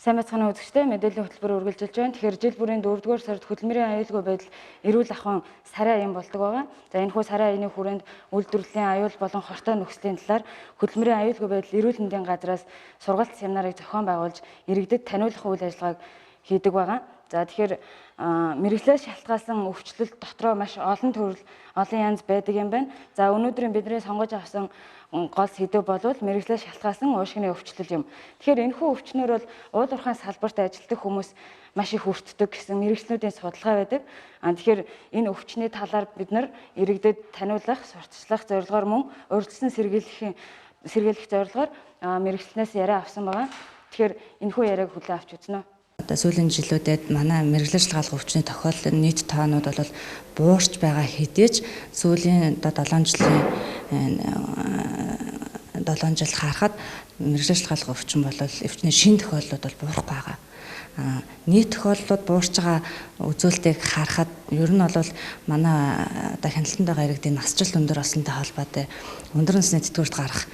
Сайн байцгаана үзэгчдээ, мэдээллийн хөтөлбөр үргэлжилж байна. Тэгэхээр жил бүрийн 4-р сард хөдөлмөрийн аюулгүй байдал эрүүл ахуйн сарын аян болдог байгаа. За энэхүү сарын аяны хүрээнд үйлдвэрлэлийн аюул болон хортой нөхцөлийн талаар хөдөлмөрийн аюулгүй байдал эрүүл мэндийн газраас сургалт семинарыг зохион байгуулж иргэдэд таниулах үйл ажиллагааг хийдэг байгаа. За тэгэхээр мэрэгчлээс шалтгаалсан өвчлөлт дотроо маш олон төрөл, олон янз байдаг юм байна. За өнөөдрийн бидний сонгож авсан гол сэдэв бол мэрэгчлээс шалтгаалсан уушгины өвчлөл юм. Тэгэхээр энэхүү өвчнөр бол уул уурхайн салбарт ажилладаг хүмүүс маш их өртдөг гэсэн мэрэгчлүүдийн судалгаа байдаг. Тэгэхээр энэ өвчний талаар бид нар иргэдэд таниулах, сурталчлах зорилгоор мөн урьдчилан сэргийлэх зорилгоор мэрэгчлэнээс яриа авсан байгаа. Тэгэхээр энэхүү яриаг хүлээн авч үзнэ. Сүүлийн жилүүдэд манай мэрэгжил шалгаалгын өвчний тохиолдол нийт тоонууд бол буурч байгаа хэдий ч сүүлийн 7 жил харахад мэрэгжил шалгаалгын өвчин бол өвчний шинэ тохиолдлууд бол буурах байгаа. Нийт тохиолдлууд буурч байгаа үзүүлэлтийг харахад ер нь бол манай одоо хяналтанд байгаа иргэдийн насжилт өндөр болсонтой холбоотой өндөр насны тэтгэврт гарах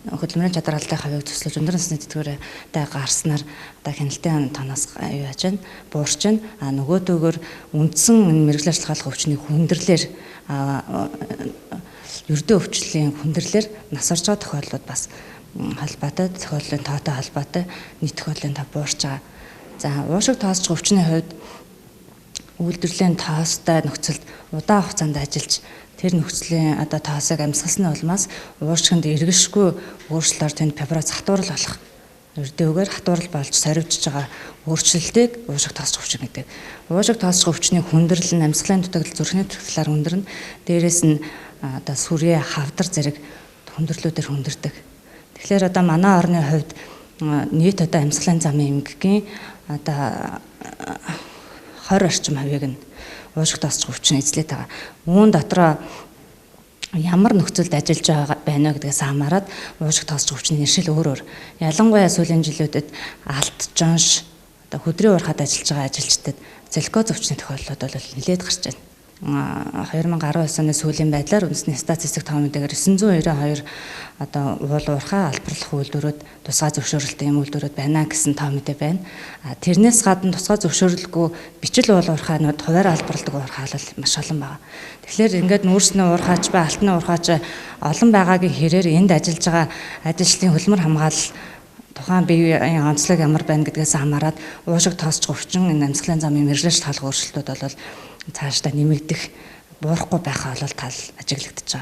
хөдөлмөрийн чадвар алдаа хавийг төслөж өндөр насны тэтгэвртэй гарснаар одоо хяналтын тоноос юу яаж байна буурч байна. Нөгөөдөөгөр үндсэн мэрэгжил шалгаалгын өвчний хүндрэлээр ердөө өвчлөлийн хүндрэлээр нас орж байгаа тохиолдлууд бас холбоотой тохиолдлын тоотой холбоотой нийт тохиолдлын тоо буурч байгаа. За уушиг тоосч өвчний хувьд үйлдвэрлэлийн тоостой нөхцөлд удаан хугацаанд ажиллаж тэр нөхцөлийн одоо тоосыг амьсгалсны улмаас уушгинд эргэшгүй өөрчлөлөөр тэнд препарат хатуурал болох ердөөгээр хатуурал болж сорвжж байгаа өөрчлөлтийг уушиг тоосч өвчин гэдэг. Уушиг тоосч өвчний хүндрэл нь амьсгалын дутагдал зүрхний талаар хүндэрнэ. Дээрээс нь одоо сүрээ хавдар зэрэг хүндрэлүүдээр хүндэрдэг. Тэгэхээр одоо манай орны хувьд нийт одоо амьсгалын замын эмгэгийн одоо 20 орчим хувийг нь уушиг тоосч өвчин эзлээд байгаа. Үүн дотроо ямар нөхцөлд ажиллаж байна вэ гэдгээс хамаарат уушиг тоосч өвчний нэршил өөр. Ялангуяа сүүлийн жилүүдэд алт жонш одоо хөдрийн уурхад ажиллаж байгаа ажилчдад циликоз өвчний тохиолдлууд бол нэлээд гарч байна. 2019 оны сүүлийн байдлаар үндэсний статистик тоо мэдээгээр 992 одоо уул уурхай албарлах үйлдвэрүүд тусгай зөвшөөрөлттэй юм үйлдвэрүүд байна гэсэн тоо мэдээ байна. Тэрнээс гадна тусгай зөвшөөрөлгүй бичил уул уурхайнууд хуваар албарладаг уурхай бол маш олон байна. Тэгэхээр ингээд нүүрсний уурхайч ба алтны уурхайч олон байгаагийн хэрээр энд ажиллаж байгаа ажилчдын хөлмөр хамгаалал тухайн биеийн онцлог ямар байна гэдгээс хамаарат уушиг тоосч өвчин энэ амьсгалын замын мэрэгжил шалгаалгын өөрчлөлтүүд бол цаашдаа нэмэгдэх, буурахгүй байхаа бол тал ажиглагдаж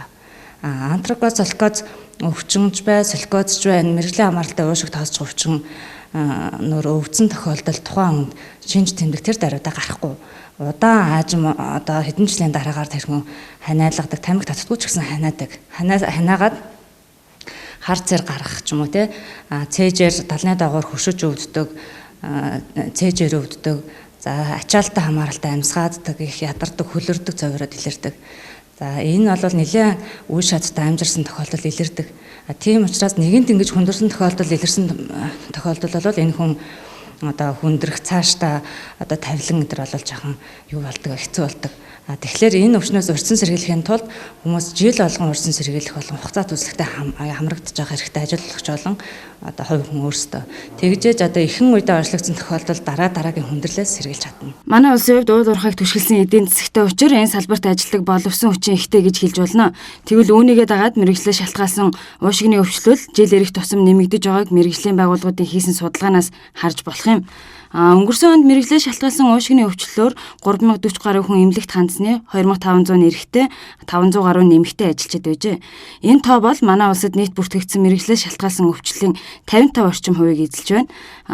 байгаа. Антракоз, соликоз өвчнж бай, соликозч бай энэ мэрэгжлийн хамааралтай уушиг тоосч өвчин нөр өвдсөн тохиолдолд тухайн хүнд шинж тэмдэг тэр даруйдаа гарахгүй. Удаан аажим одоо хэдэн жилийн дараагаар тэрхэн ханиалгадаг, тамхи татдаггүй ч гэсэн ханаадаг. Ханаагаад хар цэр гаргах ч юм уу те цээжээр талны дагуур хөшөж өвддөг, цээжээр өвддөг. За ачаалттай хамааралтай амьсгааддаг, их ядардаг, хөлөрдөг, зовироод илэрдэг. За энэ бол нэлээд үе шаттай амжирсан тохиолдол илэрдэг. Тийм учраас нэгэнт ингэж хүндэрсэн тохиолдол илэрсэн тохиолдол бол энэ хүн одоо хүндрэх цаашдаа одоо тавилан гэдэр бол жоохон юу болдог, хэцүү болдог. Тэгэхээр энэ өвчнөөс урьдчилан сэргийлэхийн тулд хүмүүс жил болгон урьдчилан сэргийлэх болон хугацаа төслөгтэй хамрагдаж байгаа хэрэгтэй ажиллагч болон одоо хувь хүн өөрсдөө тэгжээж одоо ихэнх үедээ орчлогдсон тохиолдолд дараагийн хүндрэлээс сэргийлж чадна. Манай улсын хувьд уул уурхайг түшгэлсэн эдийн засагтай учраас энэ салбарт ажилладаг боловсон хүчин ихтэй гэж хэлж болно. Тэгвэл үүнийгээ дагаад мэрэгчлээ шалтгаалсан уушигны өвчлөл жил ирэх тусам нэмэгдэж байгааг мэрэгжлийн байгууллагуудын хийсэн судалгаанаас харж болох юм. Өнгөрсөн онд мэрэгжлээ шалтгаалсан уушгины өвчлөлөөр 3040 гаруй хүн эмнэлэгт хандсны 2500 эрэгтэй 500 гаруй нэмэгтэй ажилчид байжээ. Энэ тоо бол манай улсад нийт бүртгэгдсэн мэрэгжлээ шалтгаалсан өвчлөлийн 55 орчим хувийг эзэлж байна.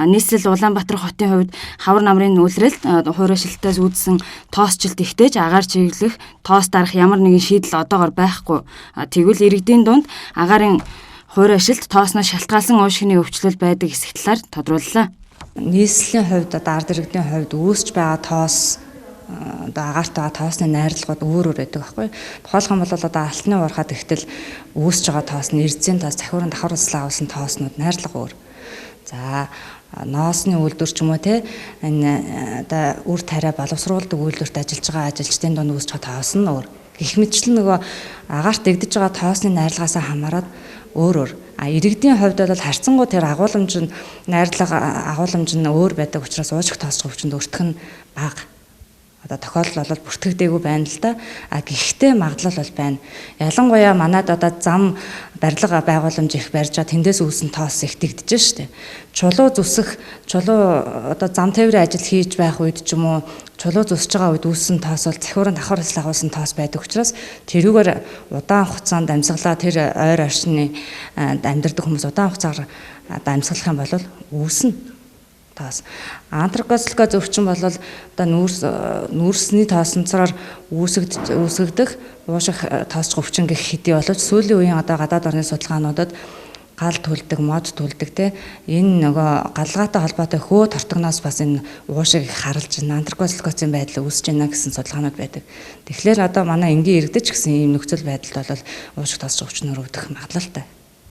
Нийслэл Улаанбаатар хотын хувьд хавар намрын үйлрэлт хуурайшилтаас үүдсэн тоосчлт ихтэйж агаар чиглэх, тоос дарах ямар нэгэн шийдэл одоогоор байхгүй. Тэгвэл иргэдийн дунд агаарын хуурайшилт тоосноос шалтгаалсан уушгины өвчлөл байдаг хэсэг талаар тодрууллаа. Нийслэлийн хувьд одоо ард иргэдийн хувьд үүсч байгаа тоос одоо агаартай тоосны найрлагууд өөр байдаг байхгүй. Тухайлх юм бол одоо алтны уурхад ихтэл үүсч байгаа тоос нь эрдзийн тоос, захиурын давхар услаа авсан тооснууд найрлага өөр. За ноосны үйлдвэр ч юм уу те энэ одоо үр тариа боловсруулдаг үйлдвэрт ажиллаж байгаа ажилчдын дунд үүсч байгаа тоос нь өөр. Гэх мэтчлэн нөгөө агаарт эгдэж байгаа тоосны найрлагаасаа хамаарат өөр. иргэдийн хувьд бол харьцангуй тэр агуулмж нь найрлага агуулмж нь өөр байдаг учраас уушиг тоосч өвчнөд өртөх нь бага. Одоо тохиолдол бол бүртгэгдээгүй байна л да. Гэхдээ магадлал бол байна. Ялангуяа манайд одоо зам барилга байгууламж их барьж байгаа тэндээс үүсэн тоос их дэгдэж штэ. Чулуу зүсэх, одоо зам тээврийн ажил хийж байх үед ч юм уу чулуу зүсэж байгаа үед үүсэн тоос бол захиурын давхар хэсэл агуулсан тоос байдаг учраас тэрүүгээр удаан хугацаанд амьсгалаа тэр ойр орчны амьдардаг хүмүүс удаан хугацаар амьсгалах юм бол үүснэ тоос. Антракослока өвчин бол одоо нүүрсний тоосонцороор үүсгдэг уушиг тоосч өвчин гэх хэдий боловч сүүлийн үеийн одоо гадаад орны судалгаануудад гал түлдэг, мод түлдэг те энэ нөгөө галгаатай холбоотой хөө тортогноос бас энэ уушиг их харалж байна. Антракослокоцын байдал үүсэж байна гэсэн судалгаанууд байдаг. Тэгэхээр одоо манай энгийн иргэдэд ч гэсэн ийм нөхцөл байдалд бол уушиг тоосч өвчнөр өвдөх магадлалтай.